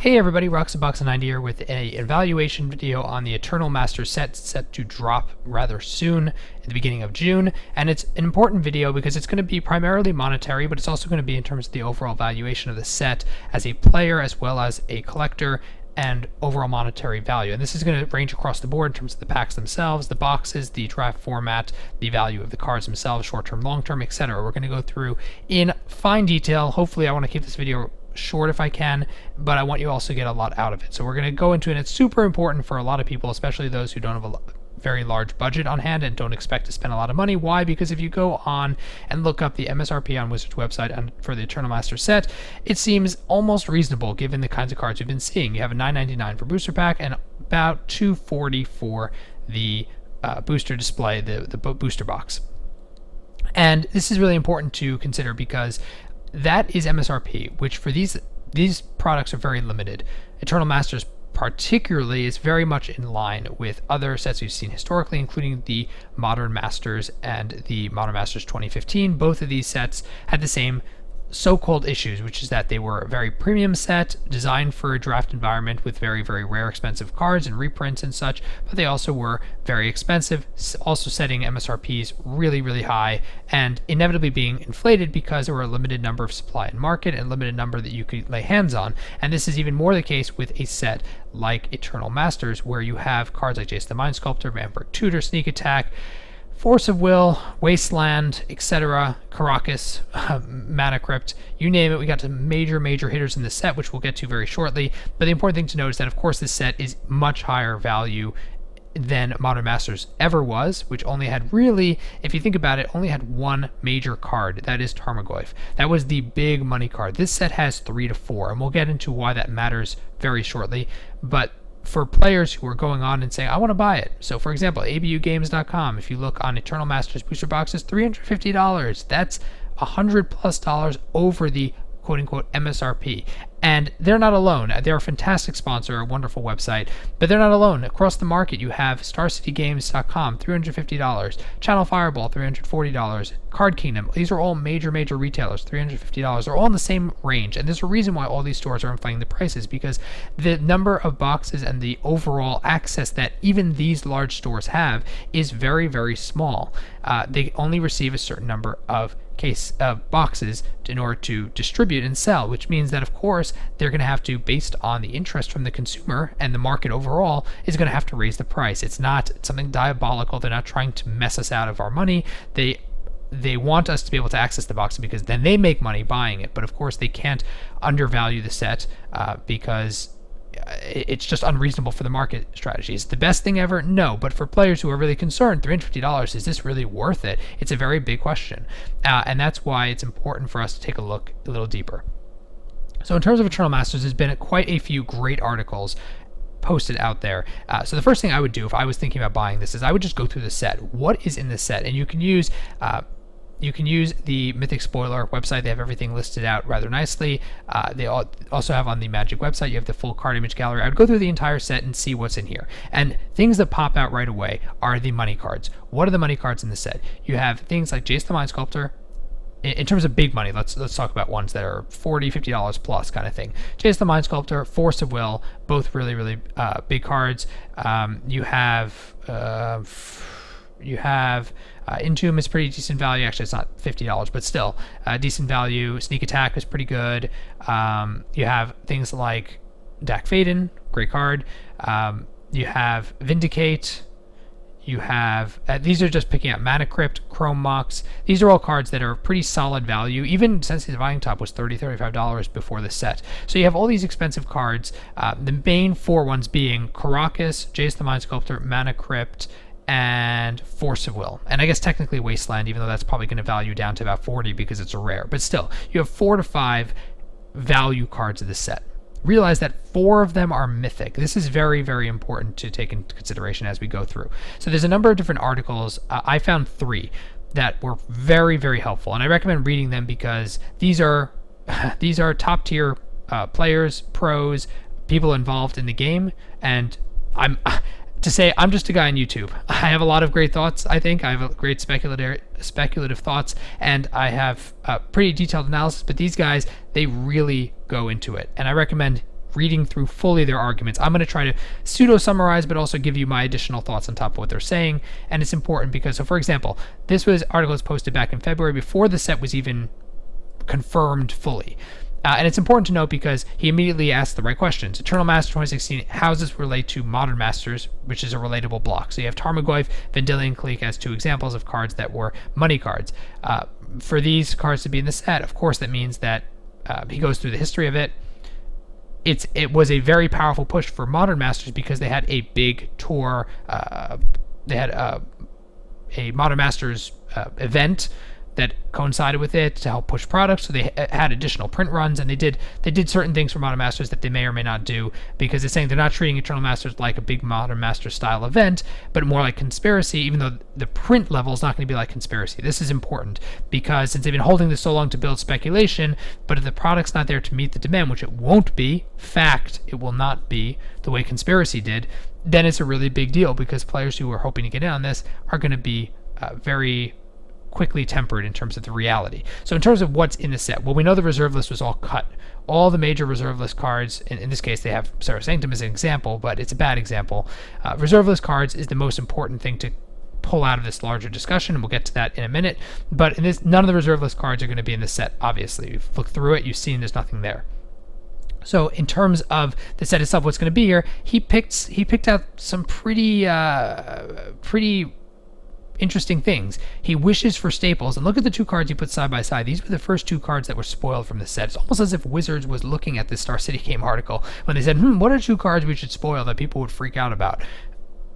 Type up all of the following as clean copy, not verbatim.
Hey everybody, Roxabox90 here with an evaluation video on the Eternal Master set to drop rather soon at the beginning of June. And it's an important video because it's going to be primarily monetary, but it's also going to be in terms of the overall valuation of the set as a player as well as a collector and overall monetary value. And this is going to range across the board in terms of the packs themselves, the boxes, the draft format, the value of the cards themselves, short-term, long-term, etc. We're going to go through in fine detail. Hopefully I want to keep this video short if I can, but I want you also to get a lot out of it. So we're going to go into it, and it's super important for a lot of people, especially those who don't have a very large budget on hand and don't expect to spend a lot of money. Why? Because if you go on and look up the MSRP on Wizards website and for the Eternal Master set, it seems almost reasonable given the kinds of cards we've been seeing. You have a $9.99 for booster pack and about $2.40 for the booster display, the booster box. And this is really important to consider because that is MSRP, which for these products are very limited. Eternal Masters particularly is very much in line with other sets we've seen historically, including the Modern Masters and the Modern Masters 2015. Both of these sets had the same so-called issues, which is that they were a very premium set designed for a draft environment with very, very rare expensive cards and reprints and such, but they also were very expensive, also setting MSRPs really, really high and inevitably being inflated because there were a limited number of supply and market and limited number that you could lay hands on. And this is even more the case with a set like Eternal Masters, where you have cards like Jace the Mind Sculptor, Vampire Tutor, Sneak Attack, Force of Will, Wasteland, etc., Caracas, Mana Crypt, you name it. We got some major hitters in the set, which we'll get to very shortly. But the important thing to note is that, of course, this set is much higher value than Modern Masters ever was, which only had really, if you think about it, only had one major card. That is Tarmogoyf. That was the big money card. This set has 3 to 4, and we'll get into why that matters very shortly. But for players who are going on and saying, I want to buy it. So for example, abugames.com, if you look on Eternal Masters booster boxes, $350. That's $100+ over the quote-unquote MSRP. And they're not alone. They're a fantastic sponsor, a wonderful website, but they're not alone. Across the market, you have StarCityGames.com, $350, Channel Fireball, $340, Card Kingdom. These are all major retailers, $350. They're all in the same range, and there's a reason why all these stores are inflating the prices, because the number of boxes and the overall access that even these large stores have is very, very small. They only receive a certain number of boxes in order to distribute and sell, which means that, of course, they're going to have to, based on the interest from the consumer and the market overall, is going to have to raise the price. It's not something diabolical. They're not trying to mess us out of our money. They want us to be able to access the box because then they make money buying it. But of course, they can't undervalue the set because it's just unreasonable for the market strategy. Is it the best thing ever? No, but for players who are really concerned, $350, is this really worth it? It's a very big question, and that's why it's important for us to take a look a little deeper. So in terms of Eternal Masters, there's been quite a few great articles posted out there. So the first thing I would do if I was thinking about buying this is I would just go through the set. What is in the set? And you can use the Mythic Spoiler website. They have everything listed out rather nicely. They also have on the Magic website, you have the full card image gallery. I would go through the entire set and see what's in here. And things that pop out right away are the money cards. What are the money cards in the set? You have things like Jace the Mind Sculptor. In terms of big money, let's talk about ones that are $40, $50 plus kind of thing. Jace the Mind Sculptor, Force of Will, both really big cards. You have Entomb is pretty decent value. Actually, it's not $50, but still decent value. Sneak Attack is pretty good. You have things like Dak Faden, great card. You have Vindicate. You have, these are just picking up Mana Crypt, Chrome Mox. These are all cards that are pretty solid value. Even Sensitive Divining Top was $30, $35 before the set. So you have all these expensive cards. The main 4 ones being Caracas, Jace the Mind Sculptor, Mana Crypt, and Force of Will. And I guess technically Wasteland, even though that's probably going to value down to about 40 because it's a rare. But still, you have 4 to 5 value cards of the set. Realize that 4 of them are mythic. This is very, very important to take into consideration as we go through. So there's a number of different articles. I found 3 that were very, very helpful, and I recommend reading them because these are top tier players, pros, people involved in the game, and I'm just a guy on YouTube. I have a lot of great thoughts. I think I have a great speculative thoughts, and I have pretty detailed analysis. But these guys, they really go into it, and I recommend reading through fully their arguments. I'm going to try to pseudo-summarize, but also give you my additional thoughts on top of what they're saying. And it's important because, so for example, this article was posted back in February before the set was even confirmed fully. And it's important to note because he immediately asked the right questions. Eternal Master 2016, how does this relate to Modern Masters, which is a relatable block? So you have Tarmogoyf, Vendilion Clique as two examples of cards that were money cards. For these cards to be in the set, of course, that means that he goes through the history of it. It was a very powerful push for Modern Masters because they had a big tour. They had a Modern Masters event that coincided with it to help push products. So they had additional print runs, and they did certain things for Modern Masters that they may or may not do, because it's saying they're not treating Eternal Masters like a big Modern Masters style event, but more like Conspiracy, even though the print level is not going to be like Conspiracy. This is important because since they've been holding this so long to build speculation, but if the product's not there to meet the demand, which it won't be, it will not be the way Conspiracy did, then it's a really big deal because players who are hoping to get in on this are going to be very quickly tempered in terms of the reality. So in terms of what's in the set, well, we know the reserve list was all cut. All the major reserve list cards, in this case they have Serra Sanctum as an example, but it's a bad example. Reserve list cards is the most important thing to pull out of this larger discussion, and we'll get to that in a minute. But in this, none of the reserve list cards are going to be in the set, obviously. You've looked through it, you've seen there's nothing there. So in terms of the set itself, what's going to be here, he picked out some pretty interesting things. He wishes for staples, and look at the two cards he put side by side. These were the first two cards that were spoiled from the set. It's almost as if Wizards was looking at this Star City Game article when they said, what are two cards we should spoil that people would freak out about?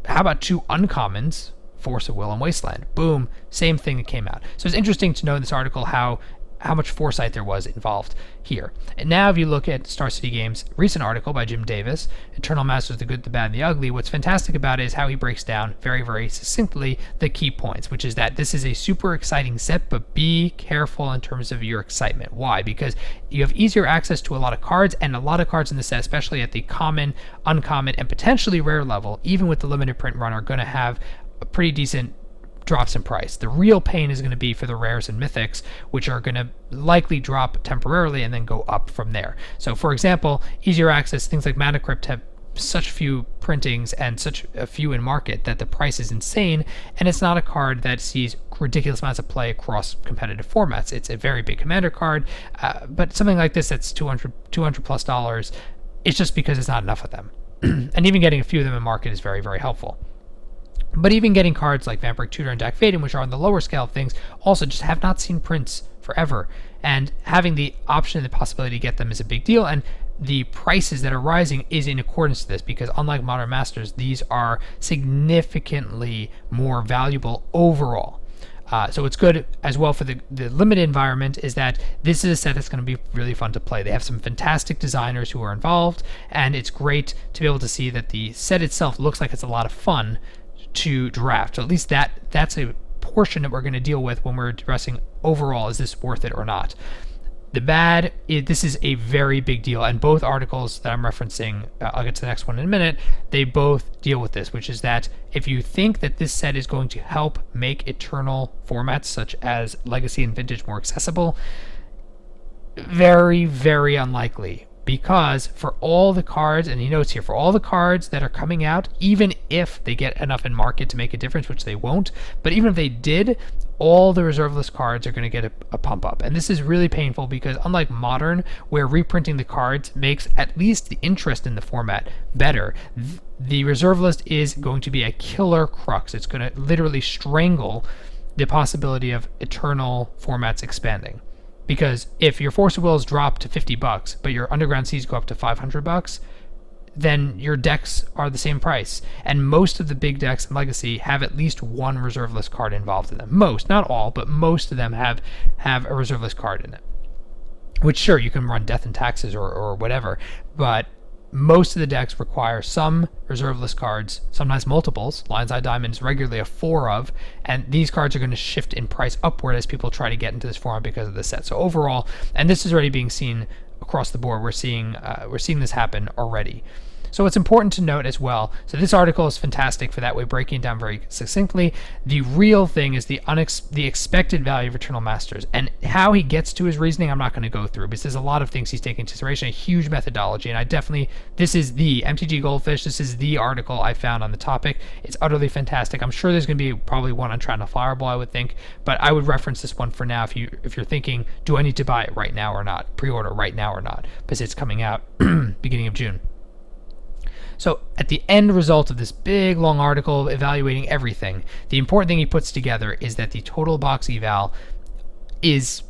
How about two uncommons, Force of Will and Wasteland? Boom, same thing that came out. So it's interesting to know in this article how much foresight there was involved here. And now if you look at Star City Games' recent article by Jim Davis, Eternal Masters, the Good, the Bad, and the Ugly, what's fantastic about it is how he breaks down very, very succinctly the key points, which is that this is a super exciting set, but be careful in terms of your excitement. Why? Because you have easier access to a lot of cards, and a lot of cards in the set, especially at the common, uncommon, and potentially rare level, even with the limited print run, are going to have a pretty decent drops in price. The real pain is going to be for the rares and mythics, which are going to likely drop temporarily and then go up from there. So for example, easier access, things like Mana Crypt have such few printings and such a few in market that the price is insane, and it's not a card that sees ridiculous amounts of play across competitive formats. It's a very big commander card, but something like this that's $200 plus dollars, it's just because it's not enough of them. And even getting a few of them in market is very, very helpful. But even getting cards like Vampiric Tutor and Dak Faden, which are on the lower scale of things, also just have not seen prints forever. And having the option and the possibility to get them is a big deal. And the prices that are rising is in accordance to this, because unlike Modern Masters, these are significantly more valuable overall. So it's good as well for the limited environment is that this is a set that's going to be really fun to play. They have some fantastic designers who are involved, and it's great to be able to see that the set itself looks like it's a lot of fun to draft. So at least that's a portion that we're going to deal with when we're addressing overall, is this worth it or not. The bad, this is a very big deal, and both articles that I'm referencing, I'll get to the next one in a minute, they both deal with this, which is that if you think that this set is going to help make Eternal formats such as Legacy and Vintage more accessible, very, very unlikely. Because for all the cards, and he notes here, for all the cards that are coming out, even if they get enough in market to make a difference, which they won't, but even if they did, all the reserve list cards are going to get a pump up. And this is really painful because unlike Modern, where reprinting the cards makes at least the interest in the format better, the reserve list is going to be a killer crux. It's going to literally strangle the possibility of Eternal formats expanding. Because if your Force of Wills drop to $50, but your Underground Seas go up to $500, then your decks are the same price. And most of the big decks in Legacy have at least one reserve list card involved in them. Most, not all, but most of them have a reserve list card in it. Which, sure, you can run Death and Taxes or whatever, but most of the decks require some reserve list cards, sometimes multiples. Lion's Eye Diamond is regularly a 4 of, and these cards are going to shift in price upward as people try to get into this format because of the set. So overall, and this is already being seen across the board, we're seeing this happen already. So it's important to note as well. So this article is fantastic for that way, breaking it down very succinctly. The real thing is the expected value of Eternal Masters, and how he gets to his reasoning I'm not going to go through, because there's a lot of things he's taking into consideration, a huge methodology, and this is the MTG Goldfish, this is the article I found on the topic. It's utterly fantastic. I'm sure there's going to be probably one on Trial Fireball, I would think, but I would reference this one for now if you're thinking, do I need to buy it right now or not, pre-order right now or not, because it's coming out beginning of June. So at the end result of this big long article evaluating everything, the important thing he puts together is that the total box eval is,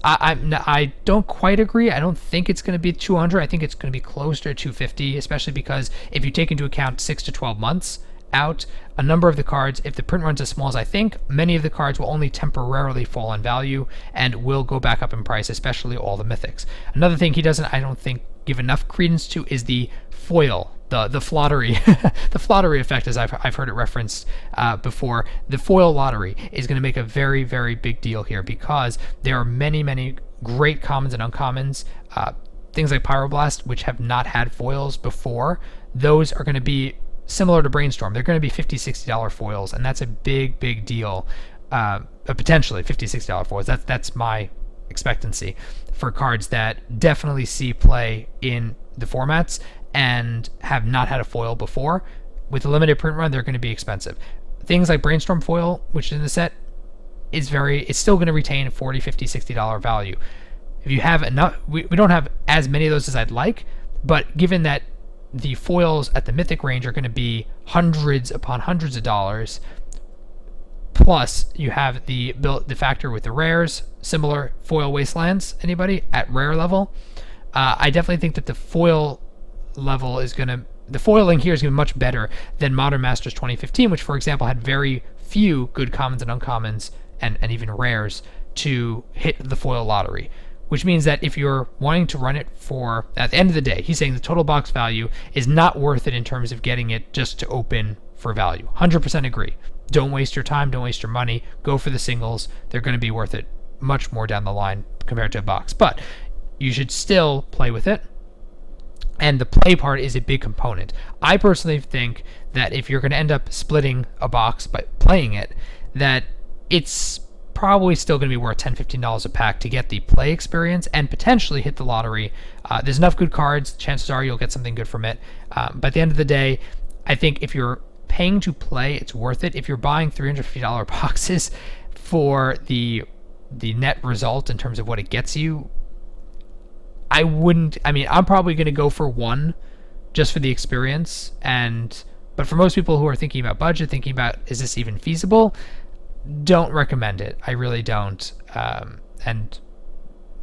I don't quite agree. I don't think it's going to be 200. I think it's going to be closer to 250, especially because if you take into account 6 to 12 months out, a number of the cards, if the print runs as small as I think, many of the cards will only temporarily fall in value and will go back up in price, especially all the mythics. Another thing he doesn't, I don't think, give enough credence to is the foil, the flottery, the flottery effect, as I've heard it referenced before. The foil lottery is going to make a very, very big deal here, because there are many, many great commons and uncommons, things like Pyroblast, which have not had foils before. Those are going to be similar to Brainstorm. They're going to be $50, $60 foils, and that's a big, big deal. Potentially $50, $60 foils. That's my expectancy for cards that definitely see play in the formats and have not had a foil before. With a limited print run, they're going to be expensive. Things like Brainstorm foil, which is in the set, it's still going to retain $40, $50, $60 value. If you have enough, we don't have as many of those as I'd like, but given that the foils at the Mythic range are going to be hundreds upon hundreds of dollars, plus you have the factor with the rares, similar foil wastelands, anybody at rare level, I definitely think that the foil level the foiling here is going to be much better than Modern Masters 2015, which, for example, had very few good commons and uncommons and even rares to hit the foil lottery. Which means that if you're wanting to run it for, at the end of the day, he's saying the total box value is not worth it in terms of getting it just to open for value. 100% agree. Don't waste your time, don't waste your money, go for the singles. They're going to be worth it much more down the line compared to a box. But you should still play with it. And the play part is a big component. I personally think that if you're going to end up splitting a box by playing it, that it's probably still going to be worth $10, $15 a pack to get the play experience and potentially hit the lottery. There's enough good cards, chances are you'll get something good from it. But at the end of the day, I think if you're paying to play, it's worth it. If you're buying $350 boxes for the net result in terms of what it gets you, I'm probably going to go for one just for the experience. But for most people who are thinking about budget, thinking about, is this even feasible? Don't recommend it. I really don't. And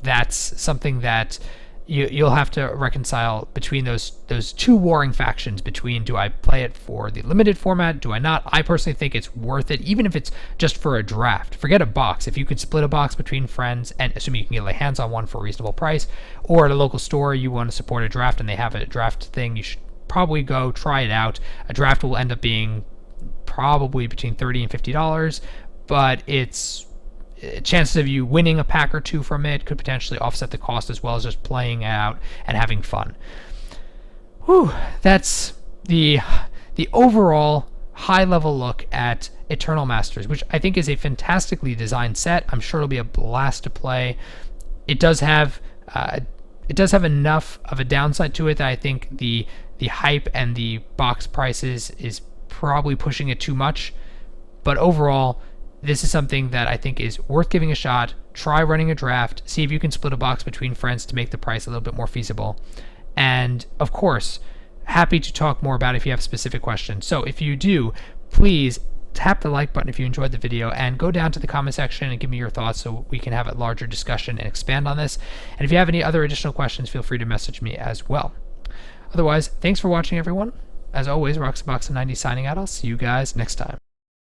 that's something that you'll have to reconcile between those two warring factions, between, do I play it for the limited format, do I not? I personally think it's worth it, even if it's just for a draft. Forget a box. If you could split a box between friends, and assuming you can get lay hands on one for a reasonable price, or at a local store you want to support a draft and they have a draft thing, you should probably go try it out. A draft will end up being probably between $30 and $50, but it's chances of you winning a pack or two from it could potentially offset the cost, as well as just playing out and having fun. Whew, that's the overall high-level look at Eternal Masters, which I think is a fantastically designed set. I'm sure it'll be a blast to play. It does have enough of a downside to it that I think the hype and the box prices is probably pushing it too much. But overall, this is something that I think is worth giving a shot. Try running a draft, see if you can split a box between friends to make the price a little bit more feasible. And of course, happy to talk more about it if you have specific questions. So if you do, please tap the like button if you enjoyed the video, and go down to the comment section and give me your thoughts so we can have a larger discussion and expand on this. And if you have any other additional questions, feel free to message me as well. Otherwise, thanks for watching, everyone. As always, Roxabox90 signing out. I'll see you guys next time.